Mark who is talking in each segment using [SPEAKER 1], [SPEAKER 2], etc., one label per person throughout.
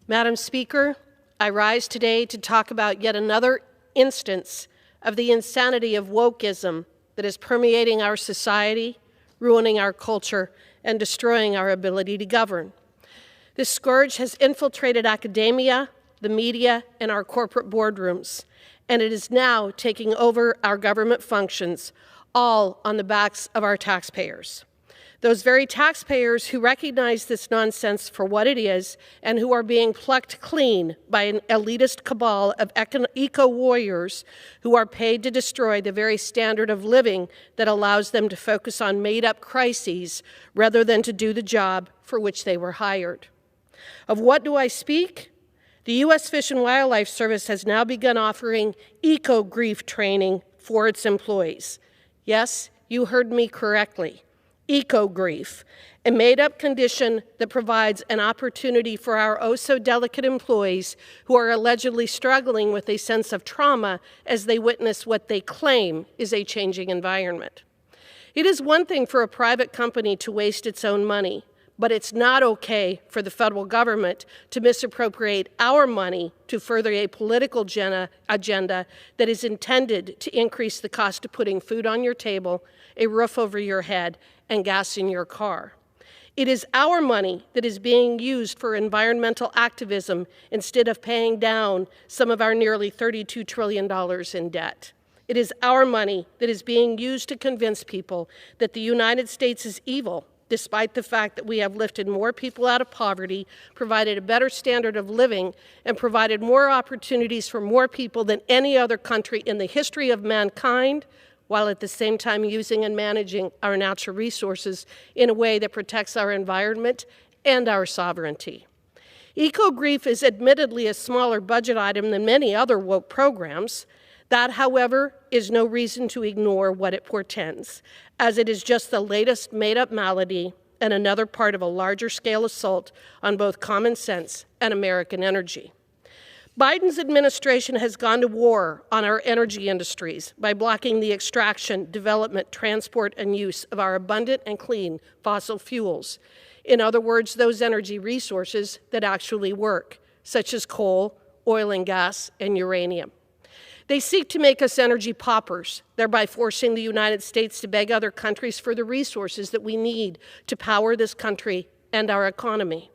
[SPEAKER 1] Madam Speaker, I rise today to talk about yet another instance of the insanity of wokeism that is permeating our society, ruining our culture, and destroying our ability to govern. This scourge has infiltrated academia, the media, and our corporate boardrooms, and it is now taking over our government functions, all on the backs of our taxpayers. Those very taxpayers who recognize this nonsense for what it is and who are being plucked clean by an elitist cabal of eco-warriors who are paid to destroy the very standard of living that allows them to focus on made-up crises rather than to do the job for which they were hired. Of what do I speak? The U.S. Fish and Wildlife Service has now begun offering Ecogrief training for its employees. Yes, you heard me correctly. Ecogrief, a made-up condition that provides an opportunity for our oh-so-delicate employees who are allegedly struggling with a sense of trauma as they witness what they claim is a changing environment. It is one thing for a private company to waste its own money, but it's not okay for the federal government to misappropriate our money to further a political agenda that is intended to increase the cost of putting food on your table, a roof over your head, and gas in your car. It is our money that is being used for environmental activism instead of paying down some of our nearly $32 trillion in debt. It is our money that is being used to convince people that the United States is evil, despite the fact that we have lifted more people out of poverty, provided a better standard of living, and provided more opportunities for more people than any other country in the history of mankind, while at the same time using and managing our natural resources in a way that protects our environment and our sovereignty. Ecogrief is admittedly a smaller budget item than many other woke programs. That, however, is no reason to ignore what it portends, as it is just the latest made-up malady and another part of a larger-scale assault on both common sense and American energy. Biden's administration has gone to war on our energy industries by blocking the extraction, development, transport, and use of our abundant and clean fossil fuels. In other words, those energy resources that actually work, such as coal, oil and gas, and uranium. They seek to make us energy paupers, thereby forcing the United States to beg other countries for the resources that we need to power this country and our economy.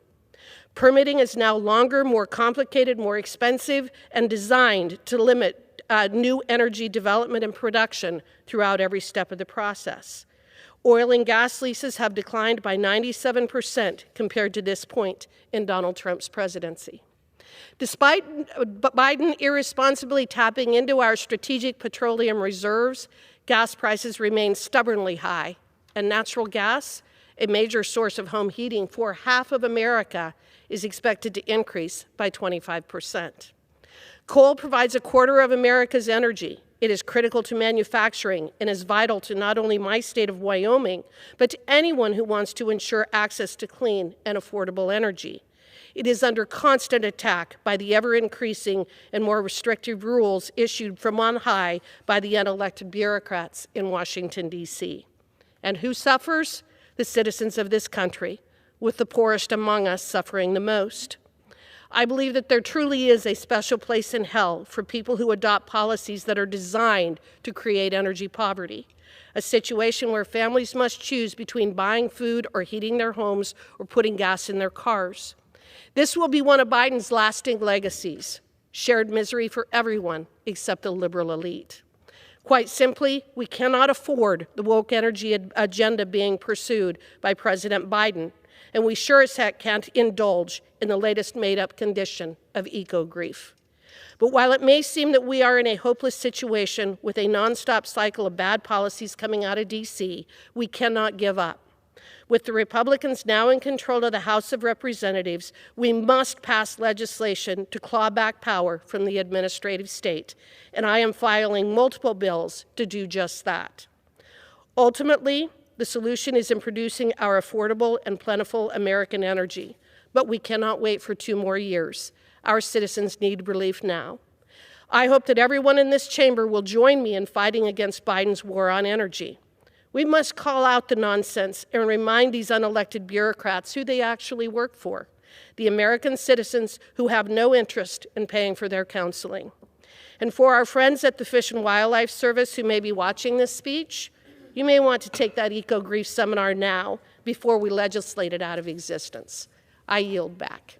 [SPEAKER 1] Permitting is now longer, more complicated, more expensive, and designed to limit new energy development and production throughout every step of the process. Oil and gas leases have declined by 97% compared to this point in Donald Trump's presidency. Despite Biden irresponsibly tapping into our strategic petroleum reserves, gas prices remain stubbornly high, and natural gas, a major source of home heating for half of America, is expected to increase by 25%. Coal provides a quarter of America's energy. It is critical to manufacturing and is vital to not only my state of Wyoming, but to anyone who wants to ensure access to clean and affordable energy. It is under constant attack by the ever-increasing and more restrictive rules issued from on high by the unelected bureaucrats in Washington, D.C. And who suffers? The citizens of this country, with the poorest among us suffering the most. I believe that there truly is a special place in hell for people who adopt policies that are designed to create energy poverty, a situation where families must choose between buying food or heating their homes or putting gas in their cars. This will be one of Biden's lasting legacies, shared misery for everyone except the liberal elite. Quite simply, we cannot afford the woke energy agenda being pursued by President Biden, and we sure as heck can't indulge in the latest made-up condition of eco-grief. But while it may seem that we are in a hopeless situation with a nonstop cycle of bad policies coming out of D.C., we cannot give up. With the Republicans now in control of the House of Representatives, we must pass legislation to claw back power from the administrative state, and I am filing multiple bills to do just that. Ultimately, the solution is in producing our affordable and plentiful American energy, but we cannot wait for 2 more years. Our citizens need relief now. I hope that everyone in this chamber will join me in fighting against Biden's war on energy. We must call out the nonsense and remind these unelected bureaucrats who they actually work for. the American citizens who have no interest in paying for their counseling. And for our friends at the Fish and Wildlife Service who may be watching this speech, you may want to take that Ecogrief seminar now before we legislate it out of existence. I yield back.